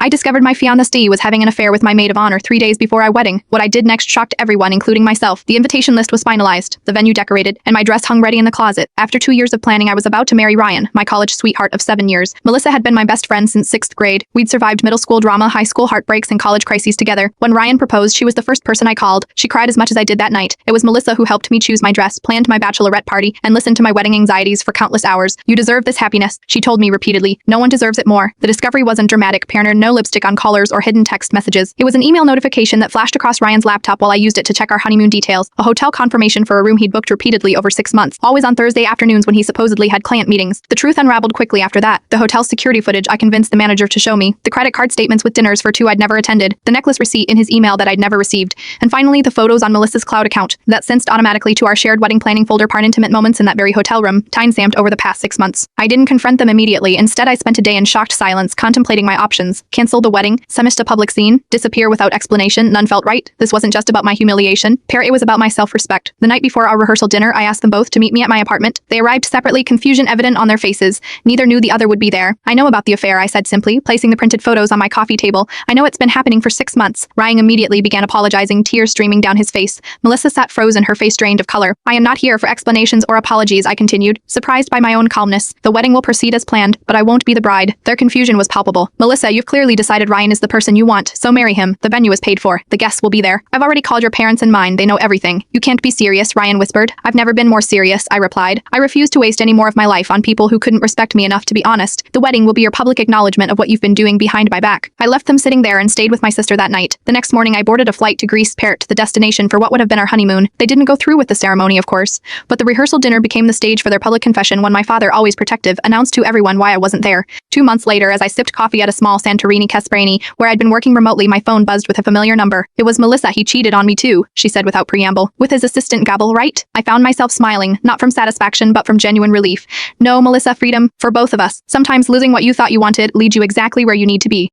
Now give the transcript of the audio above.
I discovered my fiancé was having an affair with my maid of honor 3 days before our wedding. What I did next shocked everyone, including myself. The invitation list was finalized, the venue decorated, and my dress hung ready in the closet. After 2 years of planning, I was about to marry Ryan, my college sweetheart of 7 years. Melissa had been my best friend since 6th grade. We'd survived middle school drama, high school heartbreaks, and college crises together. When Ryan proposed, she was the first person I called. She cried as much as I did that night. It was Melissa who helped me choose my dress, planned my bachelorette party, and listened to my wedding anxieties for countless hours. You deserve this happiness, she told me repeatedly. No one deserves it more. The discovery wasn't dramatic, partner, no lipstick on collars or hidden text messages. It was an email notification that flashed across Ryan's laptop while I used it to check our honeymoon details, a hotel confirmation for a room he'd booked repeatedly over 6 months, always on Thursday afternoons when he supposedly had client meetings. The truth unraveled quickly after that. The hotel's security footage I convinced the manager to show me, the credit card statements with dinners for 2 I'd never attended, the necklace receipt in his email that I'd never received, and finally the photos on Melissa's cloud account that synced automatically to our shared wedding planning folder, part intimate moments in that very hotel room, time-stamped over the past 6 months. I didn't confront them immediately. Instead, I spent a day in shocked silence, contemplating my options. Cancel the wedding, summit a public scene, disappear without explanation. None felt right. This wasn't just about my humiliation. It was about my self-respect. The night before our rehearsal dinner, I asked them both to meet me at my apartment. They arrived separately, confusion evident on their faces. Neither knew the other would be there. I know about the affair, I said simply, placing the printed photos on my coffee table. I know it's been happening for 6 months. Ryan immediately began apologizing, tears streaming down his face. Melissa sat frozen, her face drained of color. I am not here for explanations or apologies, I continued, surprised by my own calmness. The wedding will proceed as planned, but I won't be the bride. Their confusion was palpable. Melissa, you've clearly decided Ryan is the person you want, so marry him. The venue is paid for. The guests will be there. I've already called your parents and mine. They know everything. You can't be serious, Ryan whispered. I've never been more serious, I replied. I refuse to waste any more of my life on people who couldn't respect me enough to be honest. The wedding will be your public acknowledgement of what you've been doing behind my back. I left them sitting there and stayed with my sister that night. The next morning, I boarded a flight to Greece, Paris, the destination for what would have been our honeymoon. They didn't go through with the ceremony, of course, but the rehearsal dinner became the stage for their public confession when my father, always protective, announced to everyone why I wasn't there. 2 months later, as I sipped coffee at a small Santorini Casperini, where I'd been working remotely, my phone buzzed with a familiar number. It was Melissa. He cheated on me too, she said without preamble. With his assistant Gabble, right? I found myself smiling, not from satisfaction but from genuine relief. No, Melissa, freedom for both of us. Sometimes losing what you thought you wanted leads you exactly where you need to be.